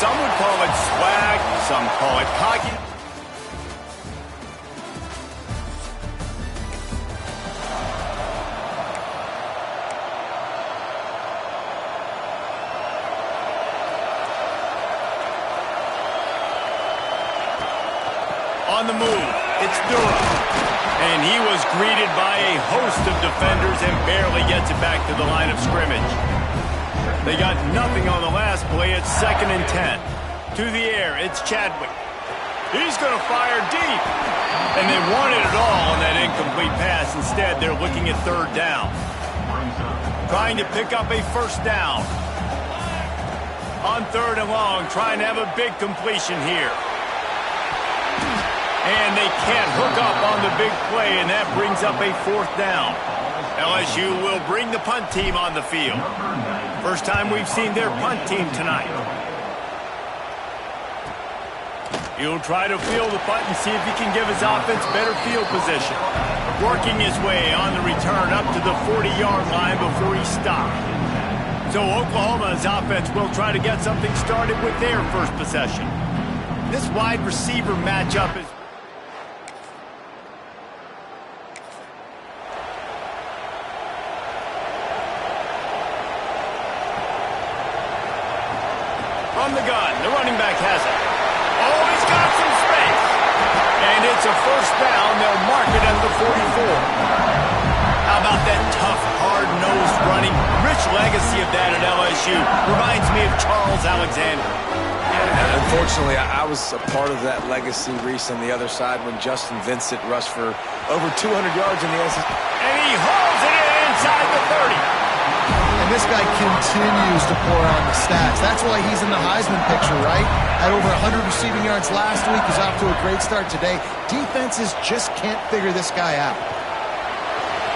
Some would call it swag, some call it cocky. On the move, it's Dura. And he was greeted by a host of defenders and barely gets it back to the line of scrimmage. They got nothing on the last play. It's 2nd and 10. To the air, it's Chadwick. He's going to fire deep. And they wanted it all on that incomplete pass. Instead, they're looking at 3rd down. Trying to pick up a 1st down. On 3rd and long, trying to have a big completion here. And they can't hook up on the big play, and that brings up a 4th down. LSU will bring the punt team on the field. First time we've seen their punt team tonight. He'll try to field the punt and see if he can give his offense better field position. Working his way on the return up to the 40-yard line before he stopped. So Oklahoma's offense will try to get something started with their first possession. This wide receiver matchup is... From the gun, the running back has it. Oh, he's got some space. And it's a 1st down. They'll mark it at the 44. How about that tough, hard-nosed running? Rich legacy of that at LSU. Reminds me of Charles Alexander. Yeah, unfortunately, I was a part of that legacy, Reese, on the other side when Justin Vincent rushed for over 200 yards in the SEC. And he hauls it in inside the 30. And this guy continues to pour on the stats. That's why he's in the Heisman picture, right? Had over 100 receiving yards last week. He's off to a great start today. Defenses just can't figure this guy out.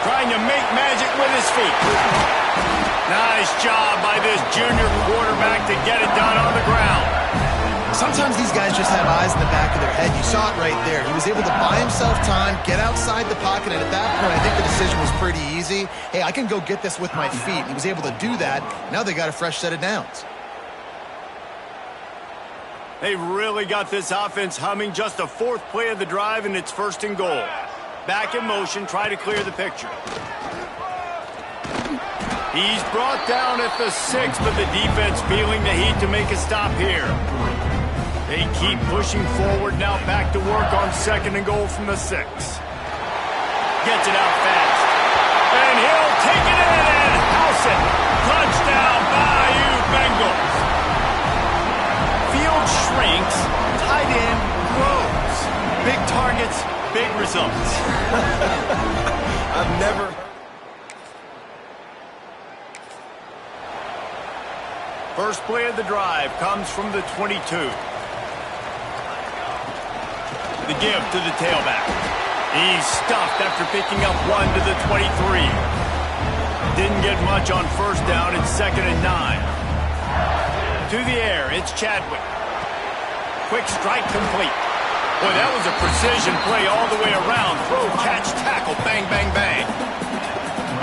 Trying to make magic with his feet. Nice job by this junior quarterback to get it done on the ground. Sometimes these guys just have eyes in the back of their head. You saw it right there. He was able to buy himself time, get outside the pocket, and at that point, I think the decision was pretty easy. Hey, I can go get this with my feet. He was able to do that. Now they got a fresh set of downs. They really got this offense humming. Just a 4th play of the drive, and it's 1st and goal. Back in motion, try to clear the picture. He's brought down at the 6, but the defense feeling the heat to make a stop here. They keep pushing forward now, back to work on 2nd and goal from the 6. Gets it out fast. And he'll take it in and house it. Touchdown, Bayou Bengals. Field shrinks, tight end grows. Big targets, big results. I've never... First play of the drive comes from the 22. The give to the tailback. He's stuffed after picking up 1 to the 23. Didn't get much on 1st down. It's 2nd and 9. To the air, it's Chadwick. Quick strike complete. Boy, that was a precision play all the way around. Throw, catch, tackle, bang, bang, bang.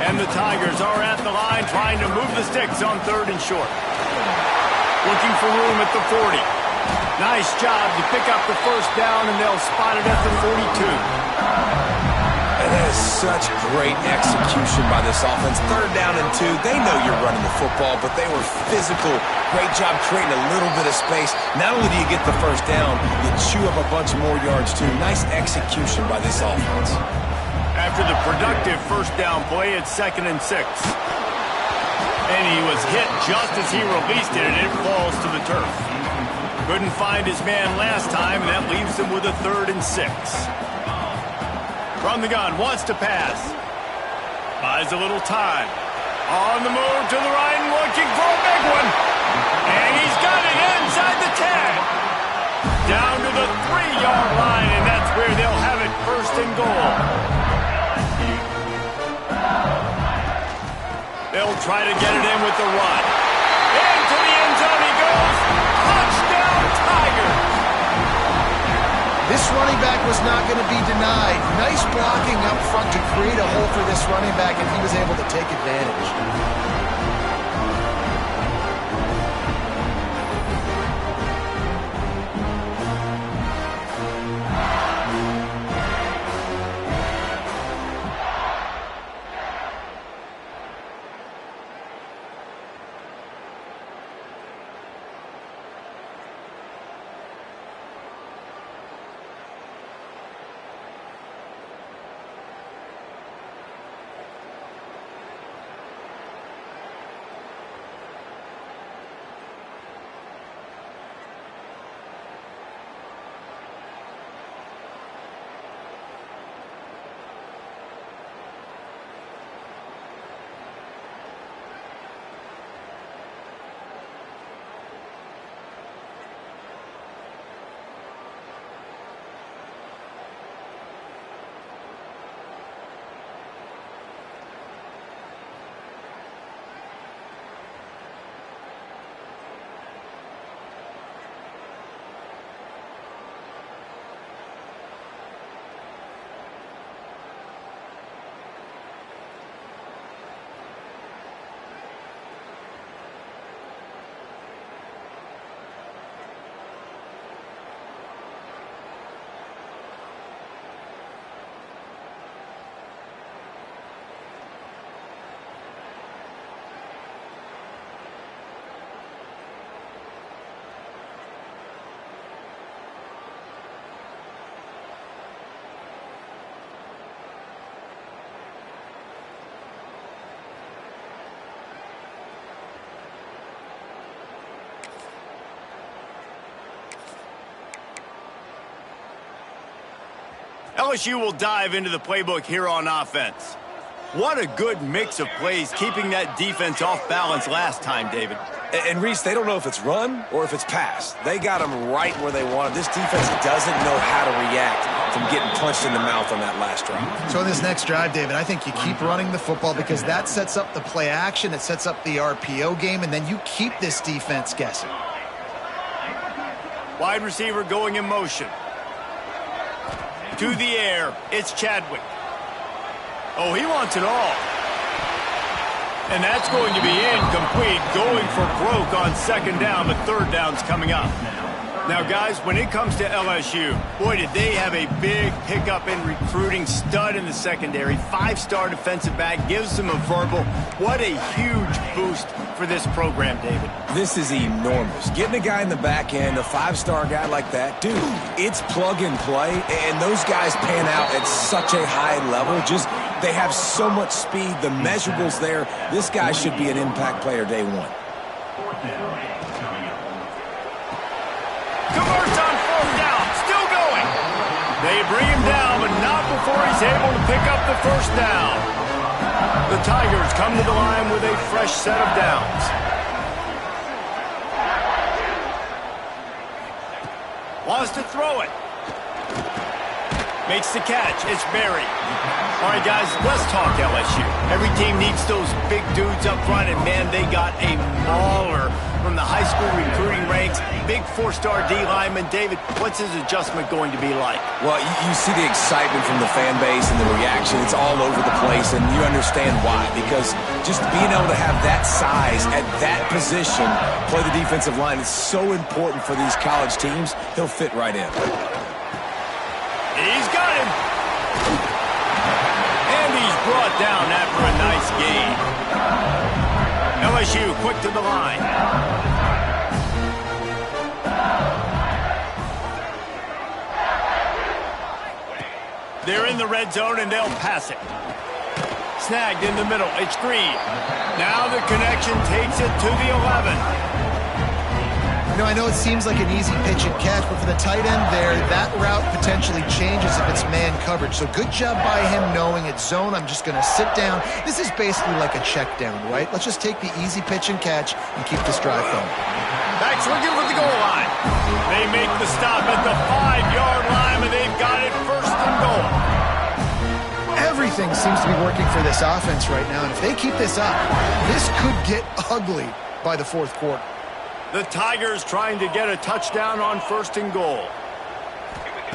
And the Tigers are at the line trying to move the sticks on 3rd and short. Looking for room at the 40. Nice job to pick up the 1st down, and they'll spot it at the 42. And that is such great execution by this offense. 3rd down and 2. They know you're running the football, but they were physical. Great job creating a little bit of space. Not only do you get the 1st down, you chew up a bunch more yards, too. Nice execution by this offense. After the productive 1st down play, it's 2nd and 6. And he was hit just as he released it, and it falls to the turf. Couldn't find his man last time, and that leaves him with a 3rd and 6. From the gun, wants to pass. Buys a little time. On the move to the right and looking for a big one. And he's got it inside the 10. Down to the 3-yard line, and that's where they'll have it 1st and goal. They'll try to get it in with the run. Into the end zone he goes. Touchdown, Tigers. This running back was not going to be denied. Nice blocking up front to create a hole for this running back, and he was able to take advantage. LSU will dive into the playbook here on offense. What a good mix of plays, keeping that defense off balance last time, David. And Reese, they don't know if it's run or if it's pass. They got them right where they want them. This defense doesn't know how to react from getting punched in the mouth on that last drive. So in this next drive, David, I think you keep running the football because that sets up the play action, it sets up the RPO game, and then you keep this defense guessing. Wide receiver going in motion. To the air, it's Chadwick. Oh, he wants it all. And that's going to be incomplete, going for broke on second down, but third down's coming up. Now, guys, when it comes to LSU, boy, did they have a big pickup in recruiting. Stud in the secondary, 5-star defensive back, gives them a verbal. What a huge boost for this program, David. This is enormous. Getting a guy in the back end, a 5-star guy like that, dude, it's plug and play, and those guys pan out at such a high level. They have so much speed, the measurables there. This guy should be an impact player day one. Converts on fourth down, still going. They bring him down, but not before he's able to pick up the first down. The Tigers come to the line with a fresh set of downs. Wants to throw it. Makes the catch. It's Berry. All right, guys, let's talk LSU. Every team needs those big dudes up front, and, man, they got a mauler from the high school recruiting ranks. Big 4-star D lineman. David, what's his adjustment going to be like? Well, you see the excitement from the fan base and the reaction. It's all over the place, and you understand why. Because just being able to have that size at that position, play the defensive line, is so important for these college teams. He'll fit right in. He's got him. And he's brought down after a nice gain. LSU quick to the line. They're in the red zone and they'll pass it. Snagged in the middle. It's Green. Now the connection takes it to the 11. I know it seems like an easy pitch and catch, but for the tight end there, that route potentially changes if it's man coverage. So good job by him knowing it's zone. I'm just going to sit down. This is basically like a check down, right? Let's just take the easy pitch and catch and keep this drive going. Backs looking for the goal line. They make the stop at the 5-yard line, and they've got it first and goal. Everything seems to be working for this offense right now, and if they keep this up, this could get ugly by the fourth quarter. The Tigers trying to get a touchdown on first and goal.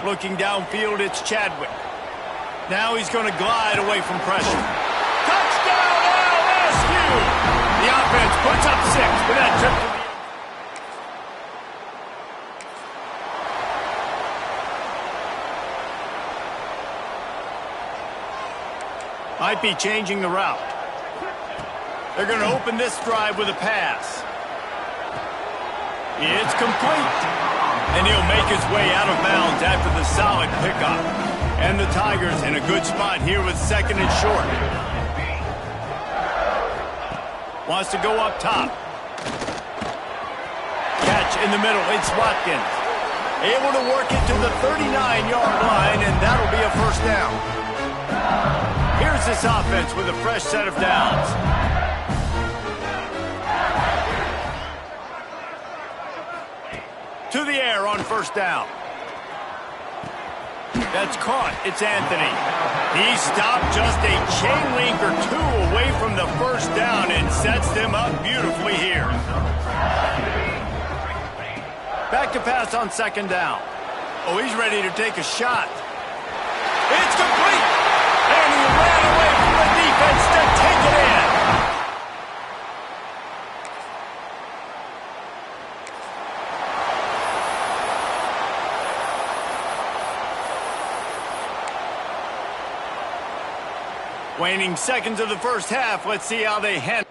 Looking downfield, it's Chadwick. Now he's going to glide away from pressure. Touchdown, LSU! The offense puts up 6 for that trip to the... Might be changing the route. They're going to open this drive with a pass. It's complete. And he'll make his way out of bounds after the solid pickup. And the Tigers in a good spot here with second and short. Wants to go up top. Catch in the middle. It's Watkins. Able to work it to the 39-yard line, and that'll be a first down. Here's this offense with a fresh set of downs. To the air on first down. That's caught. It's Anthony. He stopped just a chain link or 2 away from the first down and sets them up beautifully here. Back to pass on second down. Oh, he's ready to take a shot. It's complete. And he ran away from the defense to take it in. Waning seconds of the first half. Let's see how they handle.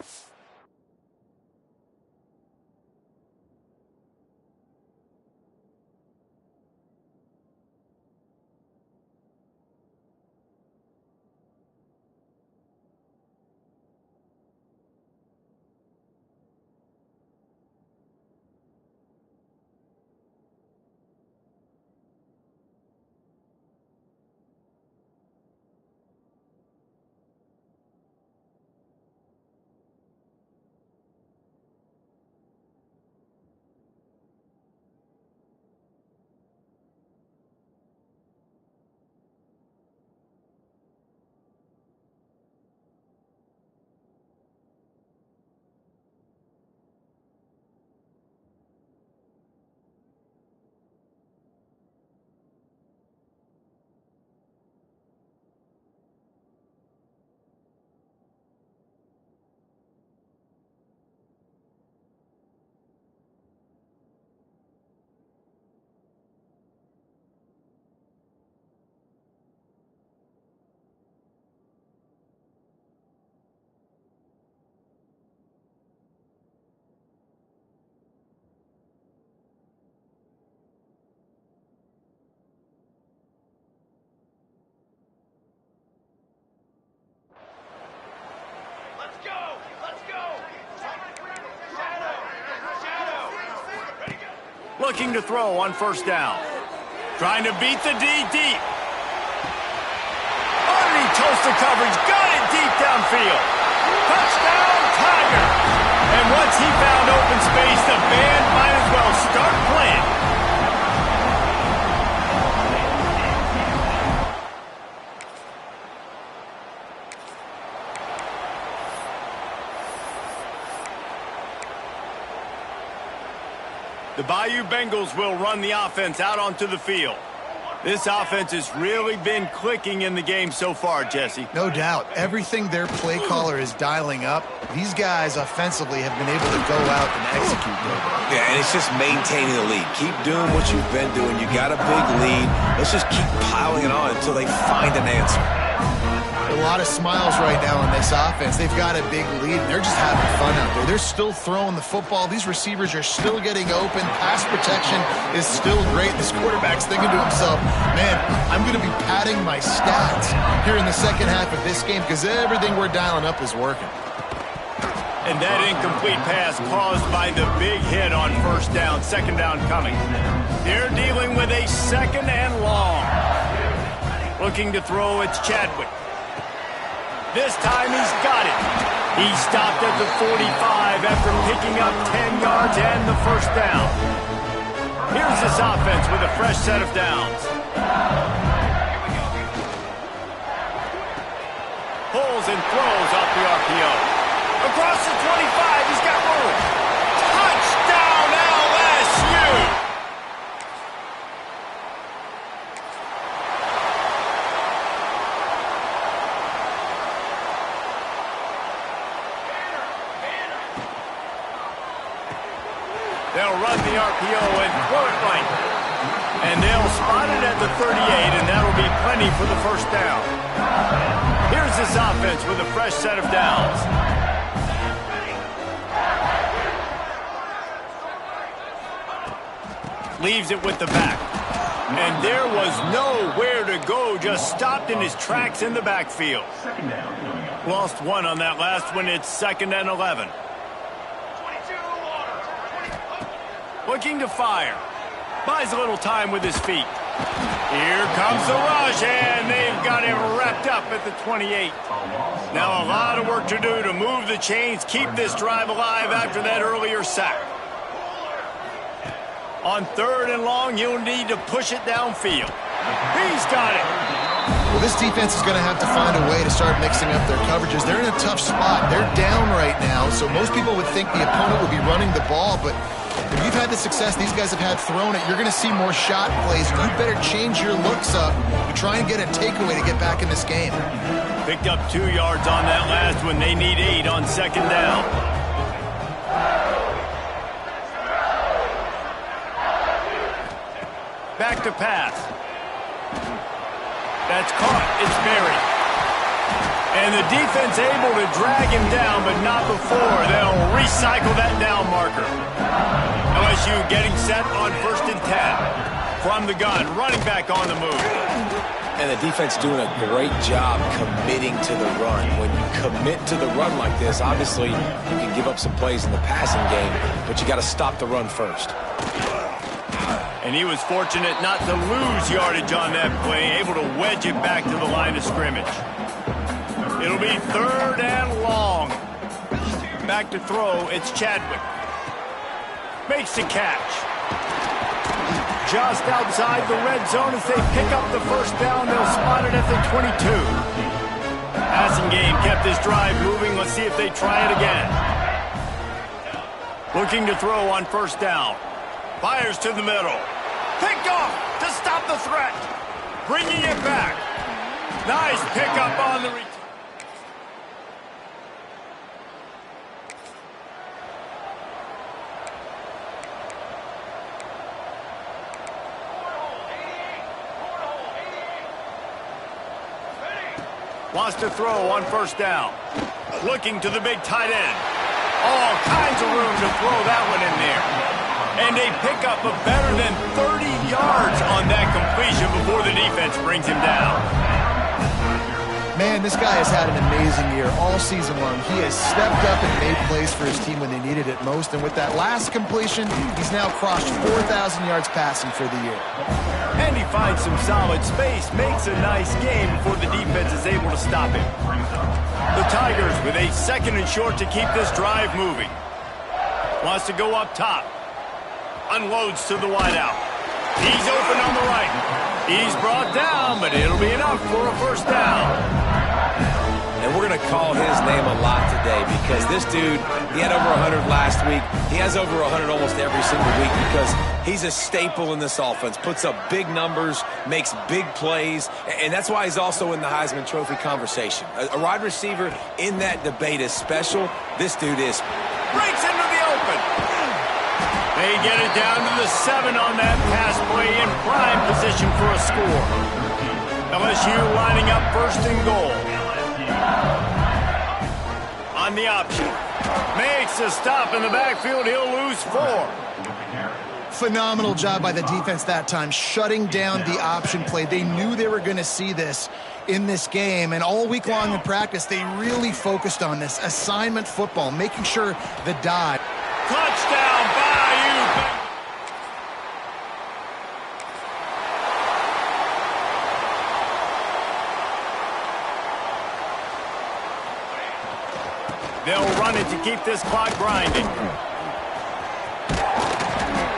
Looking to throw on first down. Trying to beat the D deep. Underneath toast of coverage. Got it deep downfield. Touchdown, Tiger. And once he found open space, the band might as well start playing. The Bayou Bengals will run the offense out onto the field. This offense has really been clicking in the game so far, Jesse. No doubt. Everything their play caller is dialing up, these guys offensively have been able to go out and execute. Yeah, and it's just maintaining the lead. Keep doing what you've been doing. You got a big lead. Let's just keep piling it on until they find an answer. A lot of smiles right now on this offense. They've got a big lead, and they're just having fun out there. They're still throwing the football. These receivers are still getting open. Pass protection is still great. This quarterback's thinking to himself, man, I'm going to be padding my stats here in the second half of this game because everything we're dialing up is working. And that incomplete pass caused by the big hit on first down, second down coming. They're dealing with a second and long. Looking to throw, it's Chadwick. This time he's got it. He stopped at the 45 after picking up 10 yards and the first down. Here's this offense with a fresh set of downs. Pulls and throws off the RPO. Across the 25, he's got room. Touchdown LSU! They'll run the RPO and throw it right. And they'll spot it at the 38, and that'll be plenty for the first down. Here's this offense with a fresh set of downs. Leaves it with the back. And there was nowhere to go, just stopped in his tracks in the backfield. Lost one on that last one. It's 2nd and 11. Looking to fire. Buys a little time with his feet. Here comes the rush, and they've got him wrapped up at the 28. Now a lot of work to do to move the chains, keep this drive alive after that earlier sack. On 3rd and long, you'll need to push it downfield. He's got it. Well, this defense is going to have to find a way to start mixing up their coverages. They're in a tough spot. They're down right now, so most people would think the opponent would be running the ball, but if you've had the success these guys have had throwing it, you're going to see more shot plays. You better change your looks up to try and get a takeaway to get back in this game. Picked up 2 yards on that last one. They need 8 on 2nd down. Back to pass. That's caught. It's buried. And the defense able to drag him down, but not before. They'll recycle that down marker. LSU getting set on 1st and 10. From the gun, running back on the move. And the defense doing a great job committing to the run. When you commit to the run like this, obviously you can give up some plays in the passing game, but you got to stop the run first. And he was fortunate not to lose yardage on that play, able to wedge it back to the line of scrimmage. It'll be 3rd and long. Back to throw, it's Chadwick. Makes the catch. Just outside the red zone as they pick up the first down. They'll spot it at the 22. Passing game kept this drive moving. Let's see if they try it again. Looking to throw on first down. Fires to the middle. Picked off to stop the threat. Bringing it back. Nice pickup on the return. Wants to throw on first down. Looking to the big tight end. All kinds of room to throw that one in there. And they pick up a better than 30 yards on that completion before the defense brings him down. Man, this guy has had an amazing year all season long. He has stepped up and made plays for his team when they needed it most. And with that last completion, he's now crossed 4,000 yards passing for the year. And he finds some solid space, makes a nice game before the defense is able to stop him. The Tigers with a 2nd and short to keep this drive moving. Wants to go up top. Unloads to the wideout. He's open on the right. He's brought down, but it'll be enough for a first down. And we're going to call his name a lot today because this dude, he had over 100 last week. He has over 100 almost every single week because he's a staple in this offense. Puts up big numbers, makes big plays, and that's why he's also in the Heisman Trophy conversation. A wide receiver in that debate is special. This dude is. Breaks into the open. They get it down to the 7 on that pass play in prime position for a score. LSU lining up 1st and goal. On the option. Makes a stop in the backfield. He'll lose 4. Phenomenal job by the defense that time, shutting down the option play. They knew they were going to see this in this game, and all week long in practice, they really focused on this assignment football, making sure the dive. Touchdown, Bayou. They'll run it to keep this clock grinding.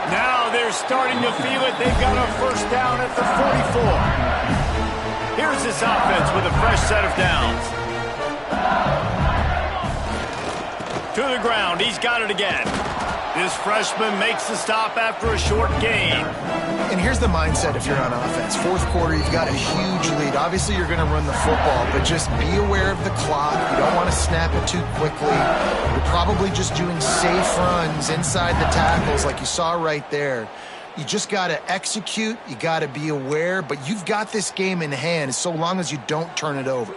Now they're starting to feel it. They've got a first down at the 44. Here's this offense with a fresh set of downs. To the ground. He's got it again. This freshman makes the stop after a short gain. And here's the mindset if you're on offense. 4th quarter, you've got a huge lead. Obviously, you're going to run the football, but just be aware of the clock. You don't want to snap it too quickly. You're probably just doing safe runs inside the tackles like you saw right there. You just got to execute. You got to be aware, but you've got this game in hand so long as you don't turn it over.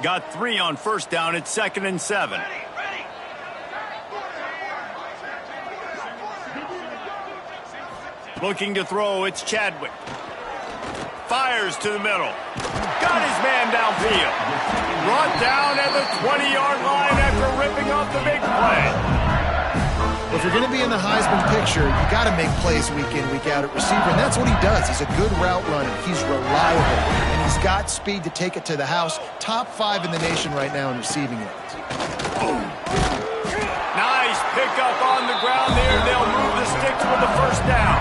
Got 3 on first down. It's 2nd and 7. Looking to throw, it's Chadwick. Fires to the middle. Got his man downfield. Brought down at the 20-yard line after ripping off the big play. If you're going to be in the Heisman picture, you got to make plays week in, week out at receiver, and that's what he does. He's a good route runner. He's reliable, and he's got speed to take it to the house. Top 5 in the nation right now in receiving yards. Nice pickup on the ground there. They'll move the sticks with the first down.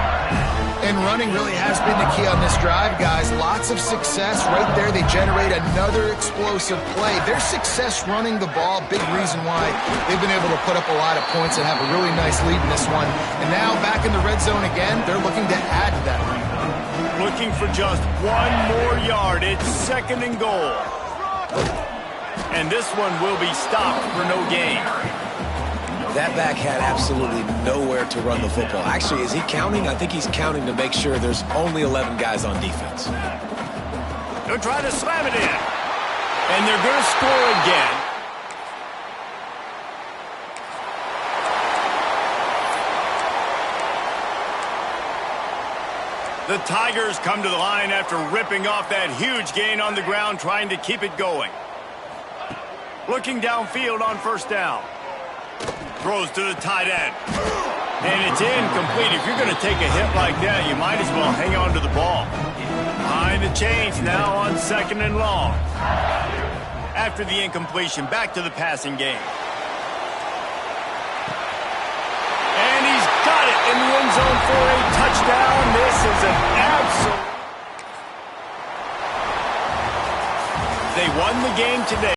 And running really has been the key on this drive, guys. Lots of success right there. They generate another explosive play. Their success running the ball, big reason why they've been able to put up a lot of points and have a really nice lead in this one. And now back in the red zone again, they're looking to add to that lead. Looking for just 1 more yard. It's 2nd and goal. And this one will be stopped for no gain. That back had absolutely nowhere to run the football. Actually, is he counting? I think he's counting to make sure there's only 11 guys on defense. They'll try to slam it in. And they're going to score again. The Tigers come to the line after ripping off that huge gain on the ground, trying to keep it going. Looking downfield on first down. Throws to the tight end. And it's incomplete. If you're going to take a hit like that, you might as well hang on to the ball. Behind the chains now on 2nd and long. After the incompletion, back to the passing game. And he's got it in the end zone for a touchdown. This is an absolute... They won the game today.